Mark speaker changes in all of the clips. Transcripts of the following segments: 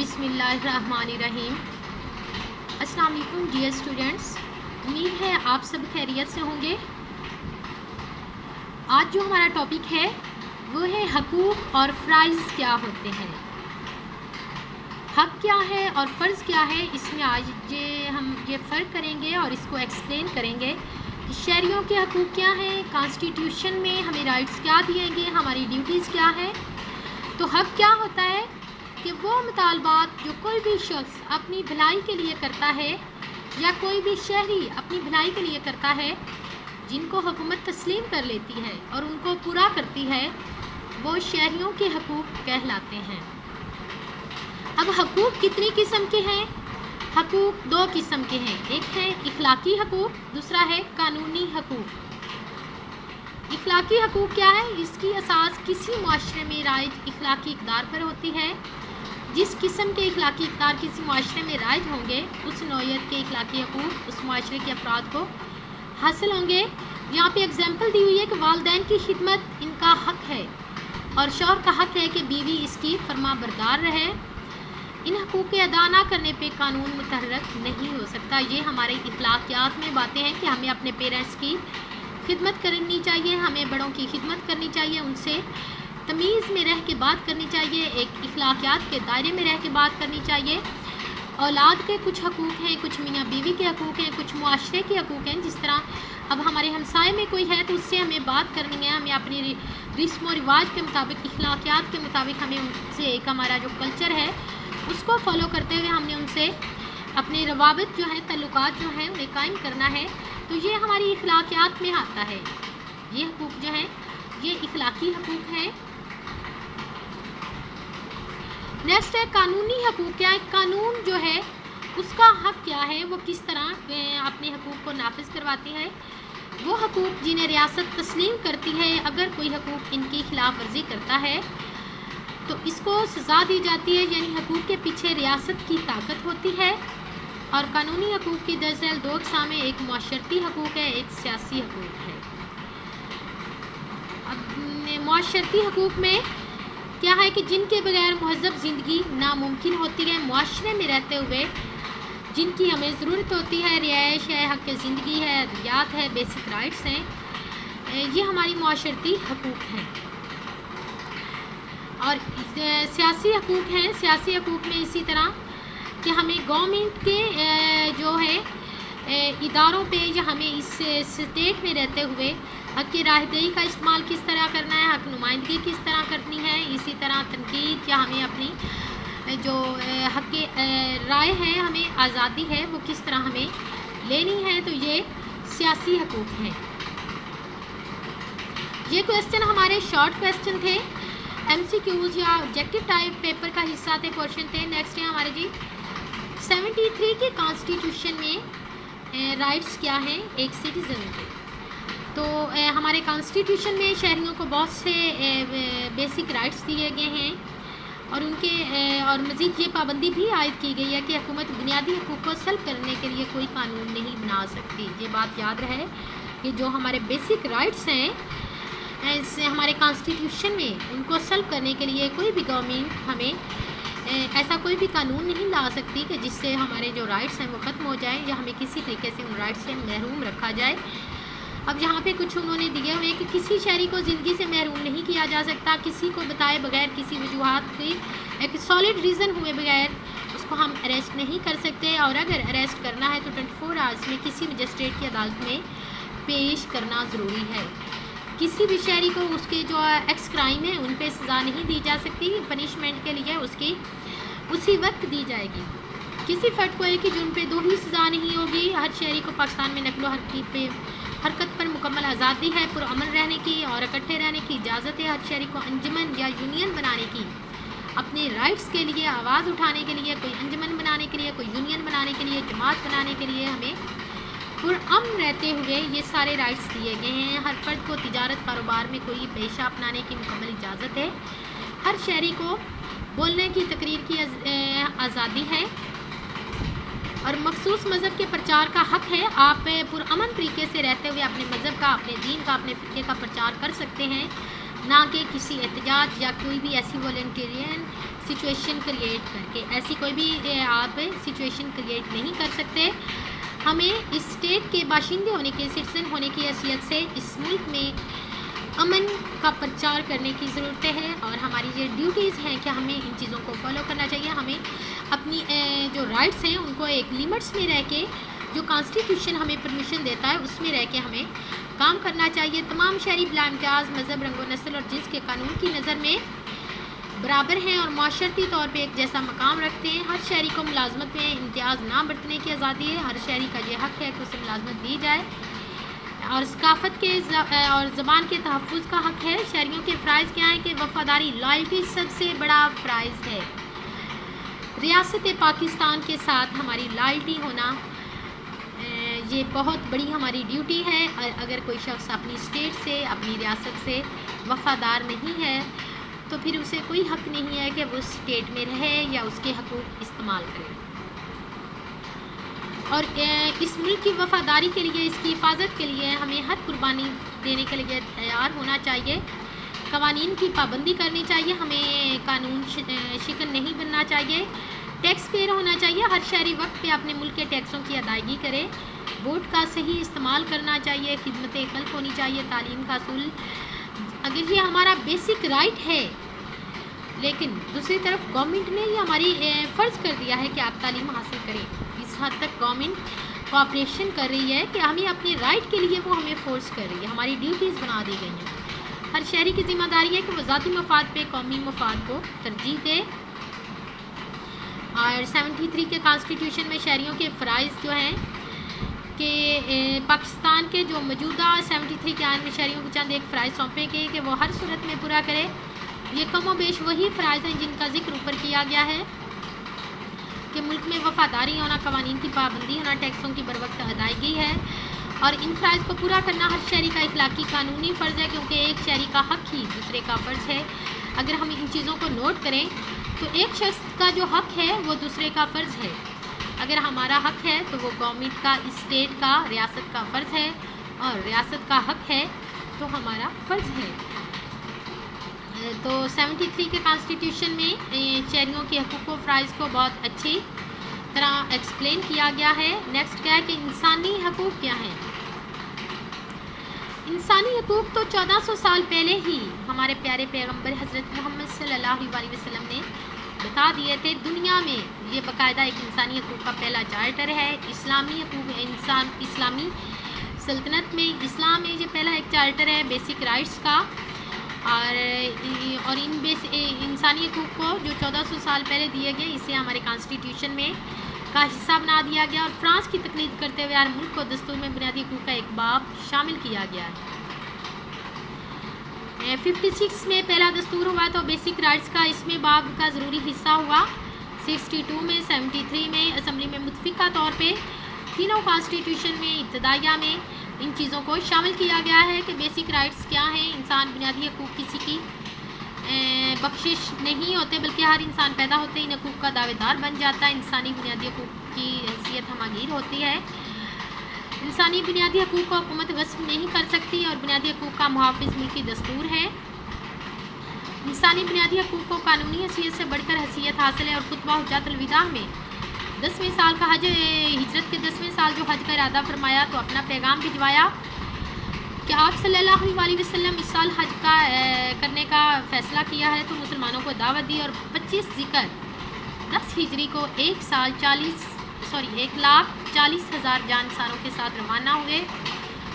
Speaker 1: بسم اللہ الرحمن الرحیم۔ السلام علیکم ڈیئر اسٹوڈنٹس، امید ہے آپ سب خیریت سے ہوں گے۔ آج جو ہمارا ٹاپک ہے وہ ہے حقوق اور فرائض کیا ہوتے ہیں۔ حق کیا ہے اور فرض کیا ہے، اس میں آج ہم یہ فرق کریں گے اور اس کو ایکسپلین کریں گے کہ شہریوں کے حقوق کیا ہیں، کانسٹیٹیوشن میں ہمیں رائٹس کیا دیے گئے، ہماری ڈیوٹیز کیا ہے۔ تو حق کیا ہوتا ہے کہ وہ مطالبات جو کوئی بھی شخص اپنی بھلائی کے لیے کرتا ہے یا کوئی بھی شہری اپنی بھلائی کے لیے کرتا ہے، جن کو حکومت تسلیم کر لیتی ہے اور ان کو پورا کرتی ہے، وہ شہریوں کے حقوق کہلاتے ہیں۔ اب حقوق کتنی قسم کے ہیں؟ حقوق دو قسم کے ہیں، ایک ہے اخلاقی حقوق، دوسرا ہے قانونی حقوق۔ اخلاقی حقوق کیا ہے؟ اس کی اساس کسی معاشرے میں رائج اخلاقی اقدار پر ہوتی ہے۔ جس قسم کے اخلاقی اقدار کسی معاشرے میں رائج ہوں گے، اس نوعیت کے اخلاقی حقوق اس معاشرے کے افراد کو حاصل ہوں گے۔ یہاں پہ اگزامپل دی ہوئی ہے کہ والدین کی خدمت ان کا حق ہے اور شوہر کا حق ہے کہ بیوی اس کی فرما بردار رہے۔ ان حقوق کے ادا نہ کرنے پہ قانون متحرک نہیں ہو سکتا۔ یہ ہمارے اخلاقیات میں باتیں ہیں کہ ہمیں اپنے پیرنٹس کی خدمت کرنی چاہیے، ہمیں بڑوں کی خدمت کرنی چاہیے، ان سے تمیز میں رہ کے بات کرنی چاہیے، ایک اخلاقیات کے دائرے میں رہ کے بات کرنی چاہیے۔ اولاد کے کچھ حقوق ہیں، کچھ میاں بیوی کے حقوق ہیں، کچھ معاشرے کے حقوق ہیں۔ جس طرح اب ہمارے ہمسائے میں کوئی ہے تو اس سے ہمیں بات کرنی ہے، ہمیں اپنی رسم و رواج کے مطابق، اخلاقیات کے مطابق ہمیں ان سے ایک ہمارا جو کلچر ہے اس کو فالو کرتے ہوئے ہم نے ان سے اپنے روابط جو ہیں، تعلقات جو ہیں انہیں قائم کرنا ہے۔ تو یہ ہماری اخلاقیات میں آتا ہے۔ یہ حقوق جو ہیں یہ اخلاقی حقوق ہیں۔ نیکسٹ ہے قانونی حقوق۔ کیا ہے؟ قانون جو ہے اس کا حق کیا ہے، وہ کس طرح اپنے حقوق کو نافذ کرواتی ہے۔ وہ حقوق جنہیں ریاست تسلیم کرتی ہے، اگر کوئی حقوق ان کی خلاف ورزی کرتا ہے تو اس کو سزا دی جاتی ہے، یعنی حقوق کے پیچھے ریاست کی طاقت ہوتی ہے۔ اور قانونی حقوق کی دراصل دو اقسام ہیں، ایک معاشرتی حقوق ہے، ایک سیاسی حقوق ہے۔ اب معاشرتی حقوق میں کیا ہے کہ جن کے بغیر مہذب زندگی ناممکن ہوتی ہے، معاشرے میں رہتے ہوئے جن کی ہمیں ضرورت ہوتی ہے، رہائش ہے، حق زندگی ہے، ادویات ہے، بیسک رائٹس ہیں، یہ ہماری معاشرتی حقوق ہیں۔ اور سیاسی حقوق ہیں۔ سیاسی حقوق میں اسی طرح کہ ہمیں گورنمنٹ کے جو ہے اداروں پہ یا ہمیں اس اسٹیٹ میں رہتے ہوئے حق کی راہ دہی کا استعمال کس طرح کرنا ہے، حق نمائندگی کس طرح کرنی ہے، اسی طرح تنقید یا ہمیں اپنی جو حق رائے ہے، ہمیں آزادی ہے، وہ کس طرح ہمیں لینی ہے۔ تو یہ سیاسی حقوق ہیں۔ یہ کویسچن ہمارے شارٹ کویسچن تھے، ایم سی کیوز یا آبجیکٹو ٹائپ پیپر کا حصہ تھے، پورشن تھے۔ نیکسٹ ہے ہمارے 73 کے کانسٹیٹیوشن میں رائٹس کیا ہیں ایک سٹیزن کے۔ تو ہمارے کانسٹیٹیوشن میں شہریوں کو بہت سے بیسک رائٹس دیے گئے ہیں اور ان کے اور مزید یہ پابندی بھی عائد کی گئی ہے کہ حکومت بنیادی حقوق کو سلب کرنے کے لیے کوئی قانون نہیں بنا سکتی۔ یہ بات یاد رہے کہ جو ہمارے بیسک رائٹس ہیں ہمارے کانسٹیٹیوشن میں، ان کو سلب کرنے کے لیے کوئی بھی گورنمنٹ ہمیں ایسا کوئی بھی قانون نہیں لا سکتی کہ جس سے ہمارے جو رائٹس ہیں وہ ختم ہو جائیں یا ہمیں کسی طریقے سے ان رائٹس سے محروم رکھا جائے۔ اب یہاں پہ کچھ انہوں نے دیے ہوئے کہ کسی شہری کو زندگی سے محروم نہیں کیا جا سکتا، کسی کو بتائے بغیر، کسی وجوہات کی ایک سالڈ ریزن ہوئے بغیر اس کو ہم اریسٹ نہیں کر سکتے، اور اگر اریسٹ کرنا ہے تو 24 آورس میں کسی مجسٹریٹ کی عدالت میں پیش کرنا ضروری ہے۔ کسی بھی شہری کو اس کے جو ایکس کرائم ہے ان پہ سزا نہیں دی جا سکتی، پنشمنٹ کے لیے اس کی اسی وقت دی جائے گی۔ کسی فرد کو ایک ہی جرم پہ دو ہی سزا نہیں ہوگی۔ ہر شہری کو پاکستان میں نقل و حرکت پر مکمل آزادی ہے، پرامن رہنے کی اور اکٹھے رہنے کی اجازت ہے۔ ہر شہری کو انجمن یا یونین بنانے کی، اپنے رائٹس کے لیے آواز اٹھانے کے لیے، کوئی انجمن بنانے کے لیے، کوئی یونین بنانے کے لیے، جماعت بنانے کے لیے ہمیں پرامن رہتے ہوئے یہ سارے رائٹس دیے گئے ہیں۔ ہر فرد کو تجارت کاروبار میں کوئی پیشہ اپنانے کی مکمل اجازت ہے۔ ہر شہری کو بولنے کی، تقریر کی آزادی ہے اور مخصوص مذہب کے پرچار کا حق ہے۔ آپ پرامن طریقے سے رہتے ہوئے اپنے مذہب کا، اپنے دین کا، اپنے فرقے کا پرچار کر سکتے ہیں۔ نہ کہ کسی احتجاج یا کوئی بھی ایسی والنٹیرین سچویشن کریٹ کر کے. ایسی کوئی بھی آپ سچویشن کریٹ نہیں کر سکتے. ہمیں اس اسٹیٹ کے باشندے ہونے کے، سٹیزن ہونے کی حیثیت سے اس ملک میں امن کا پرچار کرنے کی ضرورت ہے، اور ہماری یہ ڈیوٹیز ہیں کہ ہمیں ان چیزوں کو فالو کرنا چاہیے. ہمیں اپنی جو رائٹس ہیں ان کو ایک لیمٹس میں رہ کے، جو کانسٹیٹیوشن ہمیں پرمیشن دیتا ہے اس میں رہ کے ہمیں کام کرنا چاہیے. تمام شہری بلا امتیاز مذہب، رنگ و نسل اور جنس کے قانون کی نظر میں برابر ہیں اور معاشرتی طور پہ ایک جیسا مقام رکھتے ہیں. ہر شہری کو ملازمت میں امتیاز نہ برتنے کی آزادی ہے. ہر شہری کا یہ حق ہے کہ اسے ملازمت دی جائے، اور ثقافت کے اور زبان کے تحفظ کا حق ہے. شہریوں کے فرائض کیا ہیں کہ وفاداری، لائلٹی سب سے بڑا فرائض ہے. ریاست پاکستان کے ساتھ ہماری لائلٹی ہونا یہ بہت بڑی ہماری ڈیوٹی ہے. اگر کوئی شخص اپنی اسٹیٹ سے، اپنی ریاست سے وفادار نہیں ہے تو پھر اسے کوئی حق نہیں ہے کہ وہ اس اسٹیٹ میں رہے یا اس کے حقوق استعمال کرے. اور اس ملک کی وفاداری کے لیے، اس کی حفاظت کے لیے ہمیں ہر قربانی دینے کے لیے تیار ہونا چاہیے. قوانین کی پابندی کرنی چاہیے، ہمیں قانون شکن نہیں بننا چاہیے. ٹیکس پیئر ہونا چاہیے. ہر شہری وقت پہ اپنے ملک کے ٹیکسوں کی ادائیگی کرے. ووٹ کا صحیح استعمال کرنا چاہیے. خدمت خلق ہونی چاہیے. تعلیم کا حصول، اگر یہ ہمارا بیسک رائٹ ہے، لیکن دوسری طرف گورنمنٹ نے یہ ہماری فرض کر دیا ہے کہ آپ تعلیم حاصل کریں. اس حد تک گورنمنٹ کوآپریشن کر رہی ہے کہ ہمیں اپنے رائٹ کے لیے وہ ہمیں فورس کر رہی ہے. ہماری ڈیوٹیز بنا دی گئی ہیں. ہر شہری کی ذمہ داری ہے کہ وہ ذاتی مفاد پہ قومی مفاد کو ترجیح دے. اور 73 کے کانسٹیٹیوشن میں شہریوں کے فرائض جو ہیں کہ پاکستان کے جو موجودہ 73 کے آئین میں شہریوں کو چند ایک فرائض سونپے گئے کہ وہ ہر صورت میں پورا کرے. یہ کم و بیش وہی فرائض ہیں جن کا ذکر اوپر کیا گیا ہے کہ ملک میں وفاداری ہونا، قوانین کی پابندی ہونا، ٹیکسوں کی بروقت ادائیگی ہے. اور ان فرائض کو پورا کرنا ہر شہری کا اخلاقی قانونی فرض ہے، کیونکہ ایک شہری کا حق ہی دوسرے کا فرض ہے. اگر ہم ان چیزوں کو نوٹ کریں تو ایک شخص کا جو حق ہے وہ دوسرے کا فرض ہے. اگر ہمارا حق ہے تو وہ گورنمنٹ کا، اسٹیٹ کا، ریاست کا فرض ہے، اور ریاست کا حق ہے تو ہمارا فرض ہے. تو 73 کے کانسٹیٹیوشن میں شہریوں کے حقوق و فرائض کو بہت اچھی طرح ایکسپلین کیا گیا ہے. نیکسٹ کیا ہے کہ انسانی حقوق کیا ہیں. انسانی حقوق تو 1400 سال پہلے ہی ہمارے پیارے پیغمبر حضرت محمد صلی اللہ علیہ وسلم نے بتا دیے تھے. دنیا میں یہ باقاعدہ ایک انسانی حقوق کا پہلا چارٹر ہے. اسلامی حقوق اسلامی سلطنت میں، اسلام میں یہ پہلا ایک چارٹر ہے بیسک رائٹس کا. اور ان انسانی حقوق کو جو 1400 سال پہلے دیے گئے، اسے ہمارے کانسٹیٹیوشن میں کا حصہ بنا دیا گیا. اور فرانس کی تقلید کرتے ہوئے ہر ملک کو دستور میں بنیادی حقوق کا ایک باب شامل کیا گیا ہے. 56 میں پہلا دستور ہوا تو بیسک رائٹس کا اس میں باب کا ضروری حصہ ہوا. 62 میں، 73 میں اسمبلی میں متفقہ طور پہ تینوں کانسٹیٹیوشن میں ابتدائیہ میں ان چیزوں کو شامل کیا گیا ہے کہ بیسک رائٹس کیا ہیں. انسان بنیادی حقوق کسی کی بخشش نہیں ہوتے، بلکہ ہر انسان پیدا ہوتے ان حقوق کا دعوے دار بن جاتا ہے. انسانی بنیادی حقوق کی حیثیت ہماگیر ہوتی ہے. انسانی بنیادی حقوق کو حکومت غصب نہیں کر سکتی، اور بنیادی حقوق کا محافظ ملکی دستور ہے. انسانی بنیادی حقوق کو قانونی حیثیت سے بڑھ کر حیثیت حاصل ہے. اور خطبہ حجۃ الوداع میں 10ویں سال کا حج، ہجرت کے 10ویں سال جو حج کا ارادہ فرمایا تو اپنا پیغام بھجوایا کہ آپ صلی اللہ علیہ وسلم اس سال حج کا کرنے کا فیصلہ کیا ہے. تو مسلمانوں کو دعوت دی، اور 25 ذکر 10 ہجری کو 1,40,000 جانساروں کے ساتھ روانہ ہوئے.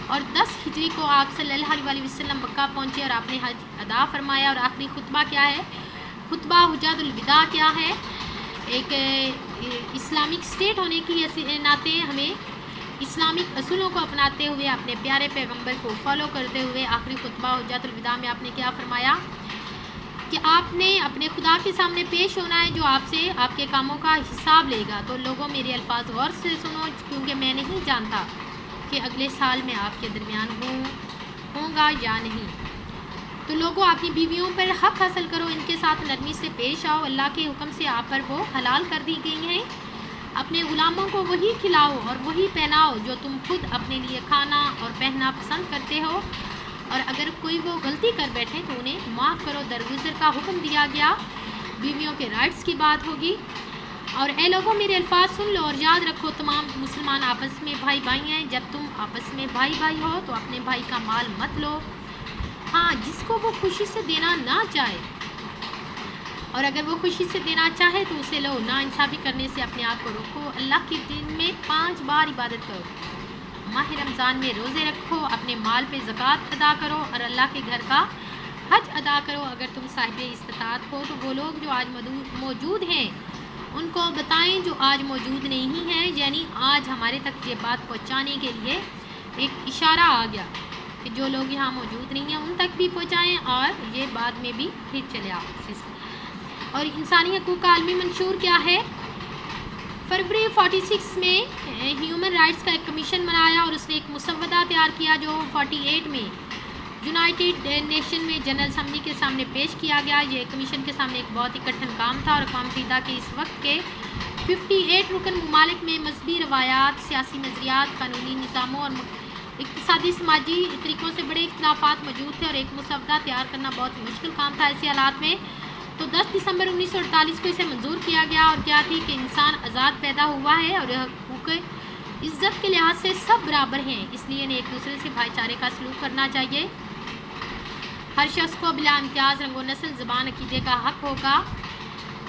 Speaker 1: اور 10 ہجری کو آپ صلی اللہ علیہ وسلم مکہ پہنچے اور آپ نے حج ادا فرمایا. اور آخری خطبہ کیا ہے؟ خطبہ حجۃ الوداع کیا ہے؟ ایک اسلامک اسٹیٹ ہونے کی ناطے ہمیں اسلامک اصولوں کو اپناتے ہوئے، اپنے پیارے پیغمبر کو فالو کرتے ہوئے آخری خطبہ حجۃ الوداع میں آپ نے کیا فرمایا کہ آپ نے اپنے خدا کے سامنے پیش ہونا ہے، جو آپ سے آپ کے کاموں کا حساب لے گا. تو لوگوں میرے الفاظ غور سے سنو، کیونکہ میں نہیں جانتا کہ اگلے سال میں آپ کے درمیان ہوں گا یا نہیں. تو لوگوں اپنی بیویوں پر حق حاصل کرو، ان کے ساتھ نرمی سے پیش آؤ. اللہ کے حکم سے آپ پر وہ حلال کر دی گئی ہیں. اپنے غلاموں کو وہی کھلاؤ اور وہی پہناؤ جو تم خود اپنے لیے کھانا اور پہننا پسند کرتے ہو. اور اگر کوئی وہ غلطی کر بیٹھے تو انہیں معاف کرو، درگزر کا حکم دیا گیا۔ بیویوں کے رائٹس کی بات ہوگی۔ اور اے لوگوں میرے الفاظ سن لو اور یاد رکھو، تمام مسلمان آپس میں بھائی بھائی ہیں، جب تم آپس میں بھائی بھائی ہو تو اپنے بھائی کا مال مت لو، ہاں جس کو وہ خوشی سے دینا نہ چاہے، اور اگر وہ خوشی سے دینا چاہے تو اسے لو، نا انصافی کرنے سے اپنے آپ کو روکو، اللہ کے دن میں 5 بار عبادت کرو، ماہ رمضان میں روزے رکھو، اپنے مال پہ زکوٰۃ ادا کرو اور اللہ کے گھر کا حج ادا کرو، اگر تم صاحب استطاعت ہو۔ تو وہ لوگ جو آج موجود ہیں ان کو بتائیں جو آج موجود نہیں ہیں، یعنی آج ہمارے تک یہ بات پہنچانے کے لیے ایک اشارہ آ گیا کہ جو لوگ یہاں موجود نہیں ہیں ان تک بھی پہنچائیں، اور یہ بعد میں بھی پھر چلے آؤ۔ اور انسانی حقوق کا عالمی منشور کیا ہے؟ فروری 46 میں ہیومن رائٹس کا ایک کمیشن بنایا اور اس نے ایک مسودہ تیار کیا جو 48 میں یونائٹڈ نیشن میں جنرل اسمبلی کے سامنے پیش کیا گیا۔ یہ کمیشن کے سامنے ایک بہت ہی کٹھن کام تھا، اور اقوام متحدہ کے اس وقت کے 58 رکن ممالک میں مذہبی روایات، سیاسی نظریات، قانونی نظاموں اور اقتصادی سماجی طریقوں سے بڑے اختلافات موجود تھے، اور ایک مسودہ تیار کرنا بہت مشکل کام تھا ایسے حالات میں۔ تو 10 دسمبر 1948 کو اسے منظور کیا گیا، اور کیا تھی کہ انسان آزاد پیدا ہوا ہے اور حقوق عزت کے لحاظ سے سب برابر ہیں، اس لیے انہیں ایک دوسرے سے بھائی چارے کا سلوک کرنا چاہیے۔ ہر شخص کو بلا امتیاز رنگ و نسل، زبان، عقیدے کا حق ہوگا۔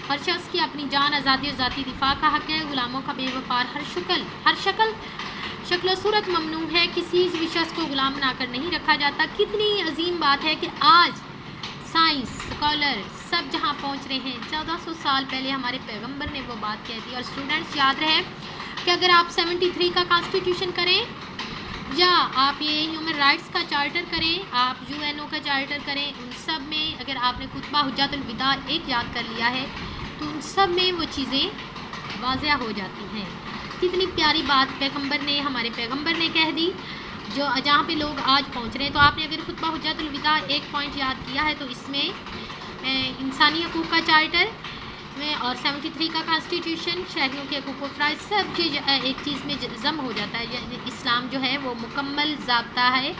Speaker 1: ہر شخص کی اپنی جان، آزادی اور ذاتی دفاع کا حق ہے۔ غلاموں کا بے وقار ہر شکل و صورت ممنوع ہے، کسی بھی شخص کو غلام بنا کر نہیں رکھا جاتا۔ کتنی عظیم بات ہے کہ آج سائنس، اسکالر سب جہاں پہنچ رہے ہیں، 1400 سال پہلے ہمارے پیغمبر نے وہ بات کہہ دی۔ اور اسٹوڈنٹس یاد رہے کہ اگر آپ 73 کا کانسٹیٹیوشن کریں، یا آپ یہ ہیومن رائٹس کا چارٹر کریں، آپ UN کا چارٹر کریں، ان سب میں اگر آپ نے خطبہ حجۃ الوداع ایک یاد کر لیا ہے تو ان سب میں وہ چیزیں واضح ہو جاتی ہیں۔ کتنی پیاری بات ہمارے پیغمبر نے کہہ دی، جو جہاں پہ لوگ آج پہنچ رہے ہیں۔ تو آپ نے اگر خطبہ حجۃ الوداع ایک پوائنٹ یاد کیا ہے تو اس میں انسانی حقوق کا چارٹر میں اور 73 کا کانسٹیٹیوشن، شہریوں کے حقوق و فرائض، سب چیز ایک چیز میں ضم ہو جاتا ہے۔ یعنی اسلام جو ہے وہ مکمل ضابطہ ہے،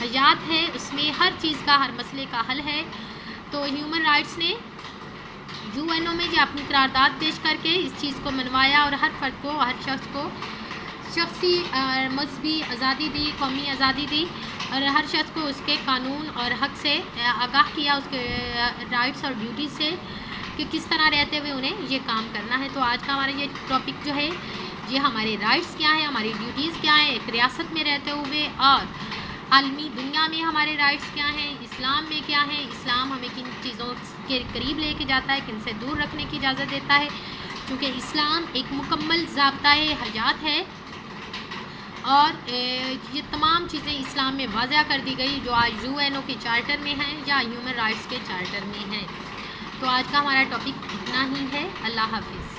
Speaker 1: حیات ہے، اس میں ہر چیز کا، ہر مسئلے کا حل ہے۔ تو ہیومن رائٹس نے UN میں جو اپنی قرارداد پیش کر کے اس چیز کو منوایا، اور ہر فرد کو، ہر شخص کو شخصی اور مذہبی آزادی دی، قومی آزادی دی، اور ہر شخص کو اس کے قانون اور حق سے آگاہ کیا، اس کے رائٹس اور ڈیوٹیز سے، کہ کس طرح رہتے ہوئے انہیں یہ کام کرنا ہے۔ تو آج کا ہمارا یہ ٹاپک جو ہے، یہ ہمارے رائٹس کیا ہیں، ہماری ڈیوٹیز کیا ہیں ایک ریاست میں رہتے ہوئے، اور عالمی دنیا میں ہمارے رائٹس کیا ہیں، اسلام میں کیا ہیں، اسلام ہمیں کن چیزوں کے قریب لے کے جاتا ہے، کن سے دور رکھنے کی اجازت دیتا ہے، کیونکہ اسلام ایک مکمل ضابطۂ حیات ہے، اور یہ تمام چیزیں اسلام میں واضح کر دی گئی جو آج UN کے چارٹر میں ہیں یا ہیومن رائٹس کے چارٹر میں ہیں۔ تو آج کا ہمارا ٹاپک اتنا ہی ہے۔ اللہ حافظ۔